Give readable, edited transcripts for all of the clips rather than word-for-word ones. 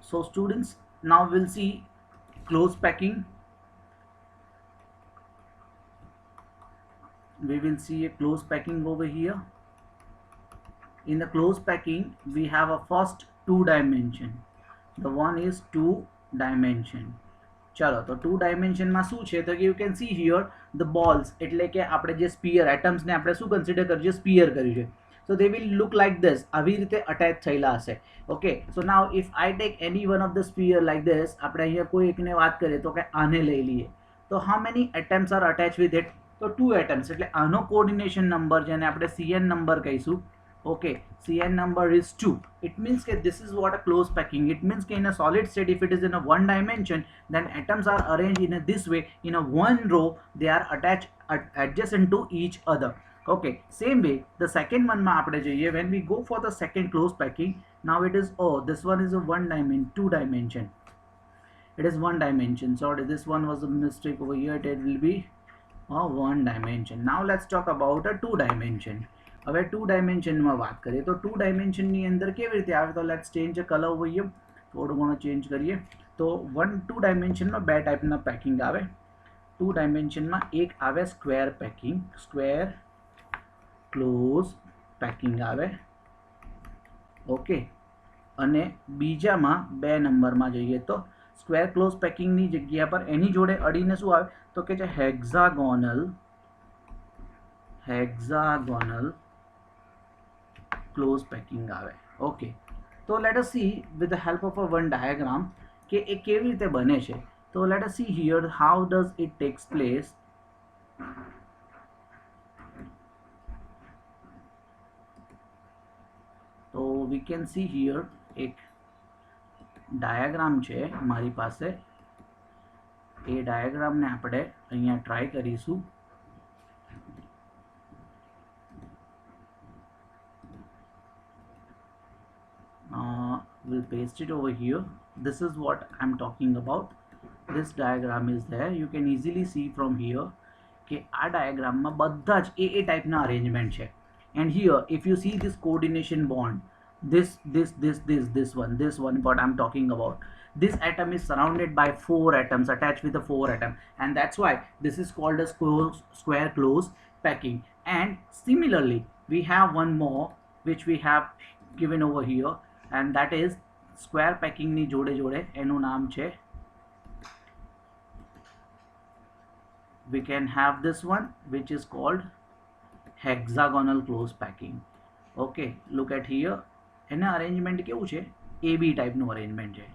So students, now we'll see close packing. We will see a close packing over here. In the close packing we have a first two dimension. The one is two dimension. ચલો તો two ડાયમેન્શનમાં શું છે તો કે you can see here the balls, એટલે કે આપણે જે સ્પિયર એટમ્સને આપણે શું કન્સિડર કર્યું છે, સ્પિયર કર્યું છે. So they will look like this, આવી રીતે અટેચ થયેલા હશે. Okay, so now if I take any one of the sphere like this, આપણે અહીંયા કોઈ એકને વાત કરીએ તો કે આને લઈ લઈએ, તો how many atoms are attach with it? તો ટુ એટમ્સ, એટલે આનો કોઓર્ડિનેશન નંબર જેને આપણે CN નંબર કહીશું. Okay, CN number is 2. It means that this is what a close packing. It means that in a solid state, if it is in a one dimension, then atoms are arranged in a this way, in a one row, they are attached adjacent to each other. Okay, same way the second one ma apne jaiye, when we go for the second close packing, now it is, oh, this one is a one dimension, two dimension. It is one dimension. Sorry, this one was a mistake over here. It will be a one dimension. Now let's talk about a two dimension. હવે two ડાયમેન્શનમાં વાત કરીએ તો two ડાયમેન્શનની અંદર કેવી રીતે આવે, તો let's change colour over here, થોડું ઘણું ચેન્જ કરીએ. તો ટુ ડાયમેન્શનમાં બે ટાઈપના પેકિંગ આવે. ટુ ડાયમેન્શનમાં એક આવે square packing, square close packing આવે. ઓકે, અને બીજામાં બે નંબરમાં જઈએ તો સ્ક્વેર ક્લોઝ પેકિંગની જગ્યા પર એની જોડે અડીને શું આવે તો કે છે હેક્ઝાગોનલ close packing આવે. ઓકે, તો let S C with the help of a one diagram કે એ કેવી રીતે બને છે. તો let S C here how does it tax place. તો વી કેન સી હિયર એક ડાયાગ્રામ છે મારી પાસે, એ ડાયાગ્રામને આપણે અહીંયા ટ્રાય કરીશું. We'll paste it over here. This is what I'm talking about. This diagram is there. You can easily see from here કે આ ડાયાગ્રામમાં બધા જ એ ટાઈપના અરેન્જમેન્ટ છે. And here if you see this coordination bond, this one what I'm talking about, this atom is surrounded by four atoms, attached with the four atom, and that's why this is called a square close packing. And similarly we have one more which we have given over here, and that is square packing ની જોડે જોડે એનું નામ છે, we can have this one which is called hexagonal close packing. Okay, look at here, એના arrangement કેવું છે, AB ટાઈપનું અરેન્જમેન્ટ છે.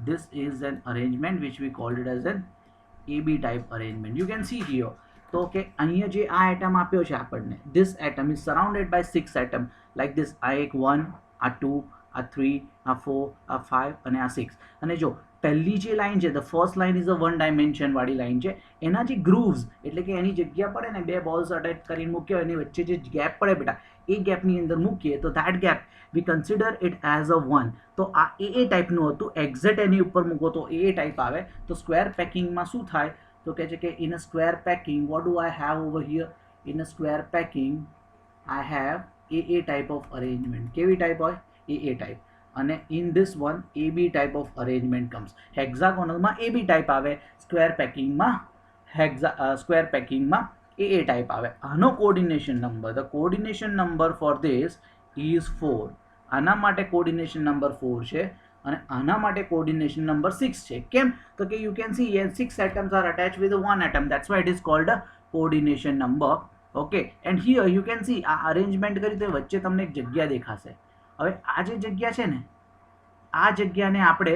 This is an arrangement which we called it as an AB type arrangement. You can see here, તો કે અહીંયા જે આ એટમ આપ્યો છે આપણને, this atom is surrounded by 6 atom like this. આ એક 1, આ 2, આ 3, આ 4, આ 5 અને આ 6. અને જો પહેલી જે લાઈન છે, the first line is a one dimension વાળી લાઈન છે. એના જે ગ્રુવ્સ, એટલે કે એની જગ્યા પડે ને, બે બોલ્સ અટેચ કરીને મૂક્યો, એની વચ્ચે જે ગેપ પડે બેટા, એ ગેપની અંદર મૂકીએ તો that gap we consider it as a one. તો આ એ ટાઈપનું હતું, એક્ઝેક્ટ એની ઉપર મૂકો તો એ ટાઈપ આવે. તો સ્ક્વેર પેકિંગમાં શું થાય તો કહે છે કે in a square packing what do I have over here, in a square packing I have A type of arrangement. કેવી ટાઈપ હોય, એ ટાઈપ. અને in this one AB type of arrangement comes. હેક્ઝાગોનલમાં AB type આવે, square પેકિંગમાં square પેકિંગમાં A type આવે. આનો coordination number, the coordination number for this is 4. આના માટે કોઓર્ડિનેશન નંબર 4 છે અને આના માટે કોઓર્ડિનેશન નંબર 6 છે. કેમ તો કે you can see 6 atoms are attached with one atom, that's why it is called a coordination number. Okay, and here you can see આ અરેન્જમેન્ટ કરી તો વચ્ચે તમને એક જગ્યા દેખાશે. હવે આ જે જગ્યા છે ને, આ જગ્યાને આપણે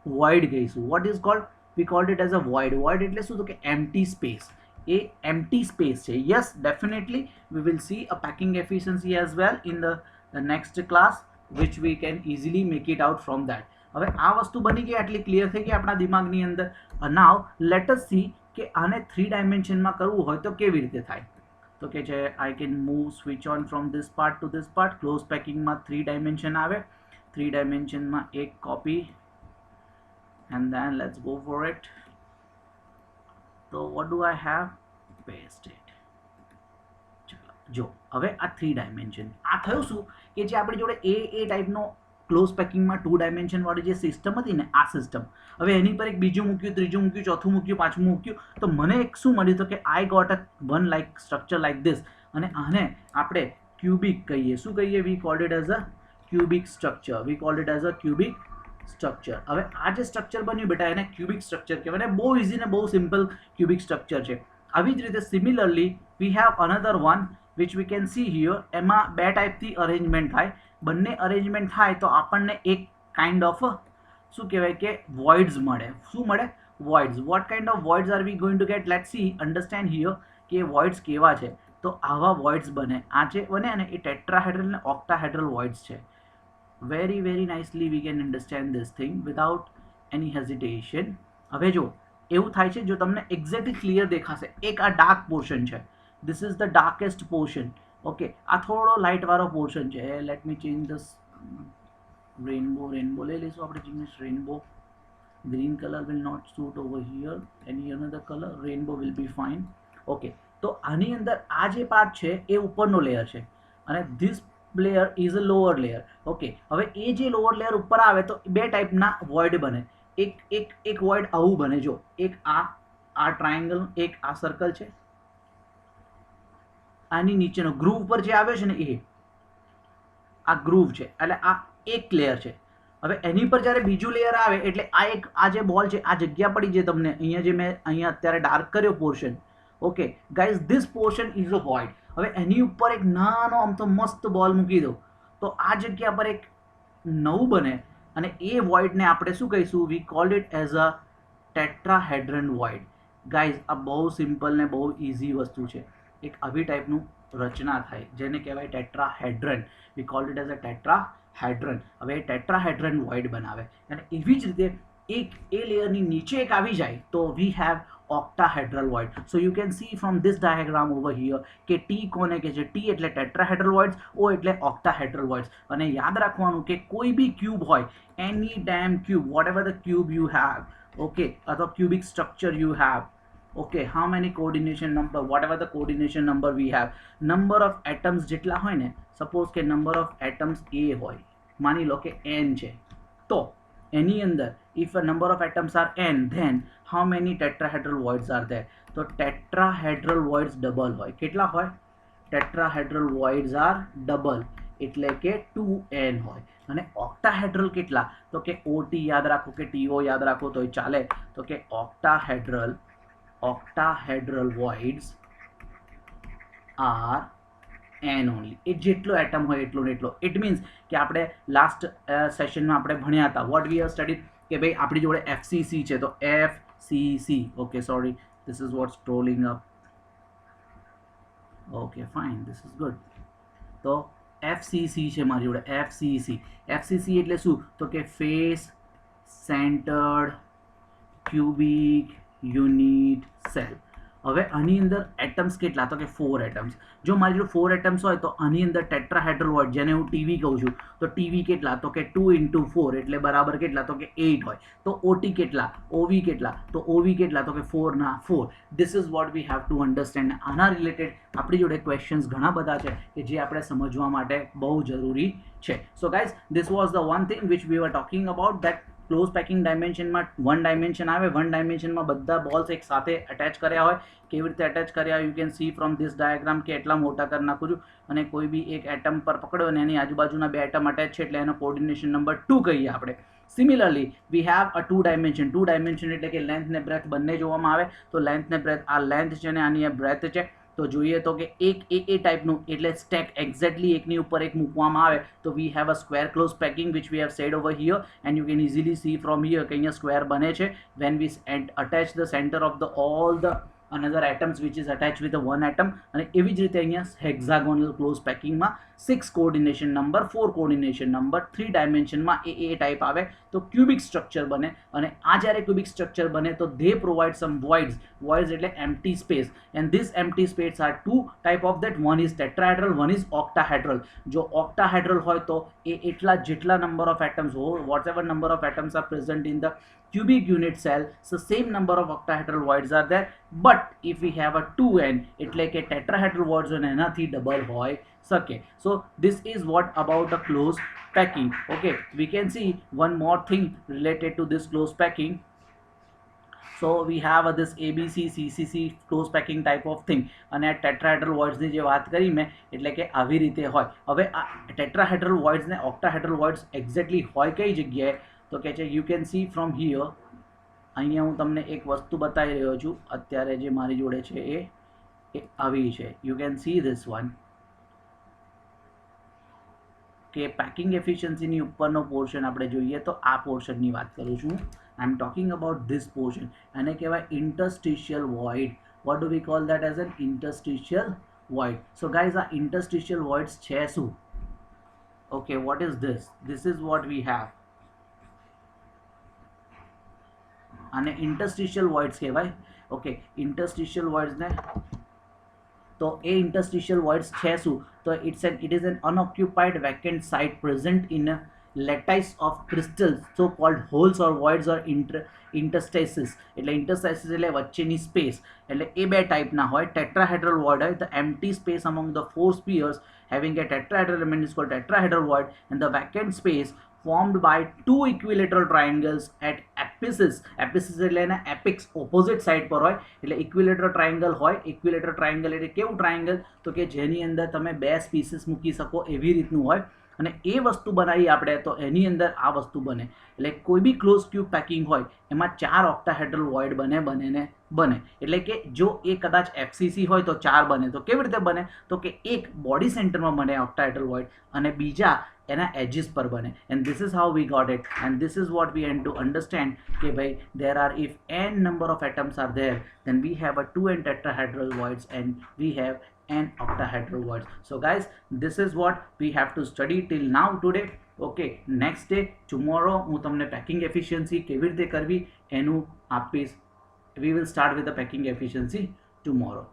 void કહીશું. what is called, we called it as a void. void એટલે શું તો કે empty space. એ empty space છે. yes, definitely we will see a packing efficiency as well in the next class, which we can easily make it out from that. હવે આ વસ્તુ બની ગઈ, આટલી ક્લિયર થઈ ગઈ આપણા દિમાગની અંદર. now let us see કે આને 3 ડાયમેન્શનમાં કરવું હોય તો કેવી રીતે થાય. તો કે છે I can move switch on from this part to this part. close packing માં 3 dimension આવે, 3 dimension માં એક copy, and then let's go for it. So what do I have, paste it. જો હવે આ 3 dimension, આ થયું શું કે જે આપણી જોડે એ ટાઈપનો ક્લોઝ પેકિંગમાં 2 ડાયમેન્શનવાળી જે સિસ્ટમ હતી ને, આ સિસ્ટમ હવે એની પર એક બીજું મૂક્યું, ત્રીજું મૂક્યું, ચોથું મૂક્યું, પાંચમું મૂક્યું, તો મને એક શું મળ્યું તો કે I got a one like structure like this, અને આને આપણે ક્યુબિક કહીએ. શું કહીએ? We called it as a cubic structure. We called it as a cubic structure. હવે આ જે સ્ટ્રક્ચર બન્યું બેટા એને ક્યુબિક સ્ટ્રક્ચર કહેવાય, ને બહુ ઇઝી ને બહુ સિમ્પલ ક્યુબિક સ્ટ્રક્ચર છે. આવી જ રીતે similarly we have another one which we can see here. એમાં બે ટાઈપથી અરેન્જમેન્ટ થાય. બંને અરેન્જમેન્ટ થાય તો આપણને એક કાઇન્ડ ઓફ શું કહેવાય કે વોઇડ્સ મળે. શું મળે? Voids. What kind of voids are we going to get? Let's see, understand here કે વોઇડ્સ કેવા છે. તો આવા વોઇડ્સ બને. આ જે બને ને એ ટેટ્રાહેડ્રલ ને ઓક્ટાહેડ્રલ વોઇડ્સ છે. very nicely we can understand this thing without any hesitation. હવે જો એવું થાય છે, જો તમને એક્ઝેક્ટલી ક્લિયર દેખાશે, એક આ ડાર્ક પોર્શન છે, this is the darkest portion. Okay, આ થોડો લાઇટ વાળો પોર્શન છે. Let me change this. Rainbow લઈ લઈશું આપણે. Change rainbow. Green colour will not suit over here. any another color? rainbow will be fine. Okay, તો આની અંદર આ જે પાર્ટ છે એ ઉપરનો લેયર છે અને this layer is a lower layer. Okay, હવે એ જે લોઅર લેયર ઉપર આવે તો બે ટાઈપના વોઇડ બને. એક વોઇડ આવું બને. જો એક આ ટ્રાયંગલ, એક આ સર્કલ છે, આની નીચેનો ગ્રુવ પર જે આવ્યો છે ને એ આ ગ્રુવ છે, એટલે આ એક લેયર છે. હવે એની પર જ્યારે બીજું લેયર આવે એટલે આ જે બોલ છે, આ જગ્યા પડી જે તમને અહીંયા જે મેં અહીંયા અત્યારે ડાર્ક કર્યો portion. Okay guys, this portion is a void. હવે એની ઉપર એક નાનો આમ તો મસ્ત બોલ મૂકી દો તો આ જગ્યા પર એક નવું બને અને એ વોઇડને આપણે શું કહીશું? We called it as a tetrahedron void. Guys, આ બહુ સિમ્પલ ને બહુ ઇઝી વસ્તુ છે. એક આવી ટાઈપનું રચના થાય જેને કહેવાય ટેટ્રાહેડ્રન. વી કોલ્ડ ઇટ એઝ અ ટેટ્રાહેડ્રન. હવે એ ટેટ્રાહેડ્રન વોઇડ બનાવે અને એવી જ રીતે એક એ લેયરની નીચે એક આવી જાય તો we have octahedral void. So you can see from this diagram over here કે T કોને કે છે? T એટલે tetrahedral voids, O એટલે octahedral voids. અને યાદ રાખવાનું કે કોઈ બી ક્યુબ હોય, any damn cube, whatever the cube you have, okay, અથવા cubic structure you have, okay, how many coordination number, whatever the coordination number we have, number of atoms જેટલા હોય ને, suppose કે number of atoms A હોય, માની લો કે n છે, તો એની અંદર if a number of atoms are n, then how many tetrahedral voids are there? તો tetrahedral voids double હોય. કેટલા હોય? tetrahedral voids are double એટલે કે 2n હોય. અને octahedral કેટલા? તો કે OT યાદ રાખો કે TO યાદ રાખો તો ચાલે. તો કે octahedral voids are n only. એ જેટલો એટમ હોય એટલો ને એટલો. ઇટ મીન્સ કે આપણે લાસ્ટ સેશનમાં આપણે ભણ્યા હતા, વોટ વી હેવ સ્ટડીડ કે ભાઈ આપણી જોડે FCC છે તો FCC. Okay, sorry, this is vote scrolling up. Okay fine, this is good. તો FCC છે મારી જોડે. FCC એટલે શું? તો કે face centred cubic unit cell. હવે આની અંદર એટમ્સ કેટલા? તો કે 4 એટમ્સ. જો મારી જોડે 4 એટમ્સ હોય તો આની અંદર ટેટ્રાહેડ્રલ વોઇડ, જેને હું ટીવી કહું છું, તો ટીવી કેટલા? તો કે 2 × 4 એટલે બરાબર કેટલા? તો કે 8 હોય. તો OT કેટલા? OV કેટલા? તો OV કેટલા? તો કે 4 ના 4. This is what we have to understand. આના રિલેટેડ આપણી જોડે ક્વેશ્ચન્સ ઘણા બધા છે કે જે આપણે સમજવા માટે બહુ જરૂરી છે. So guys, this was the one thing which we were talking about, that close packing ડાયમેન્શનમાં 1 ડાયમેન્શન આવે. 1 ડાયમેન્શનમાં બધા બોલ્સ એક સાથે અટેચ કર્યા હોય. કેવી રીતે અટેચ કર્યા? You can see from this diagram કે એટલા મોટા કરી નાખું છું અને કોઈ બી એક એટમ પર પકડો અને એની આજુબાજુના 2 એટમ અટેચ છે એટલે એનો કોર્ડિનેશન નંબર 2 કહીએ આપણે. Similarly V have a 2 dimension. 2 dimension એટલે કે લેન્થ ને બ્રેથ બંને જોવામાં આવે. તો લેન્થ ને બ્રેથ, આ લેન્થ છે ને આની આ બ્રેથ છે. તો જોઈએ તો કે એક એ ટાઈપનું એટલે સ્ટેક એક્ઝેક્ટલી એકની ઉપર એક મૂકવામાં આવે તો we have a square close packing which we have said over here and you can easily see from here કે અહીંયા સ્ક્વેર બને છે when we attach the centre of the all the another atoms which is attached with a one atom. અને એવી જ રીતે અહીંયા hexagonal close પેકિંગમાં 6 કોર્ડિનેશન નંબર, 4 કોર્ડિનેશન નંબર, 3 ડાયમેન્શનમાં એ ટાઈપ આવે તો ક્યુબિક સ્ટ્રક્ચર બને. અને આ જ્યારે ક્યુબિક સ્ટ્રક્ચર બને તો ધે પ્રોવાઇડ સમ વોઇડ્સ એટલે empty space, and this empty space are 2 type of that. One is tetrahedral, one is octahedral. જો ઓક્ટાહેડ્રલ હોય તો એ એટલા જેટલા નંબર ઓફ એટમ્સ હોય, whatever number of atoms are present in the cubic unit cell, so same number of octahedral voids are there. But if we have a 2n એટલે કે tetrahedral voids હોય એનાથી double હોય શકે. So this is what about a close packing. Okay, we can see one more thing related to this close packing. So we have this ABC CCC close packing type of thing. અને આ tetrahedral વોઇડ્સની જે વાત કરી મેં, એટલે કે આવી રીતે હોય. હવે આ ટેટ્રાહેડ્રલ વોઇડ્સ ને ઓક્ટાહેડ્રલ વોઇડ્સ એક્ઝેક્ટલી હોય કઈ જગ્યાએ, તો કે છે you can see from here. અહીંયા હું તમને એક વસ્તુ બતાવી રહ્યો છું અત્યારે જે મારી જોડે છે એ આવી છે. You can see this one કે પેકિંગ એફિશિયન્સીની ઉપરનો પોર્શન આપણે જોઈએ તો આ પોર્શનની વાત કરું છું. I am talking about this portion. આને કહેવાય interstitial void. What do we call that as an interstitial void. So guys આ ઇન્ટરસ્ટિશિયલ વોઇડ્સ છે શું? Okay, what is this? This is what we have. આને ઇન્ટરસ્ટિશિયલ વોઇડ્સ કહેવાય. Okay, interstitial વોઇડ્સને તો એ interstitial voids છે શું? તો it is an unoccupied vacant site present in a lattice of crystals, so called holes or voids or interstices. એટલે interstices એટલે વચ્ચેની space. એટલે એ બે ટાઈપના હોય. ટેટ્રાહેડ્રલ વોઇડ હોય, the empty space among the four spheres having a tetrahedral element is called tetrahedral void, and the vacant space formed by two equilateral triangles at apices. Apices એટલે એના એપિક્સ opposite side પર હોય. એટલે equilateral triangle હોય. Equilateral triangle એટલે કેવું triangle? તો કે જેની અંદર તમે બે સ્પીસીસ મૂકી શકો એવી રીતનું હોય. અને એ વસ્તુ બનાવી આપણે તો એની અંદર આ વસ્તુ બને. એટલે કોઈ બી ક્લોઝ ક્યુબ પેકિંગ હોય એમાં 4 ઓક્ટાહેડ્રલ વોઇડ બને. એટલે કે જો એ કદાચ એફસીસી હોય તો 4 બને. તો કેવી રીતે બને? તો કે એક બોડી સેન્ટરમાં બને ઓક્ટાહેડ્રલ વોઇડ અને બીજા એના એજીસ પર બને. And this is how we got it, and this is what we and to understand કે ભાઈ there are, if n number of atoms are there, then we have a 2n tetrahedral voids and we have n octahedral voids. So guys, this is what we have to study till now today. Okay, next day tomorrow હું તમને packing efficiency કેવી રીતે કરવી એનું આપીશ. We will start with the packing efficiency tomorrow.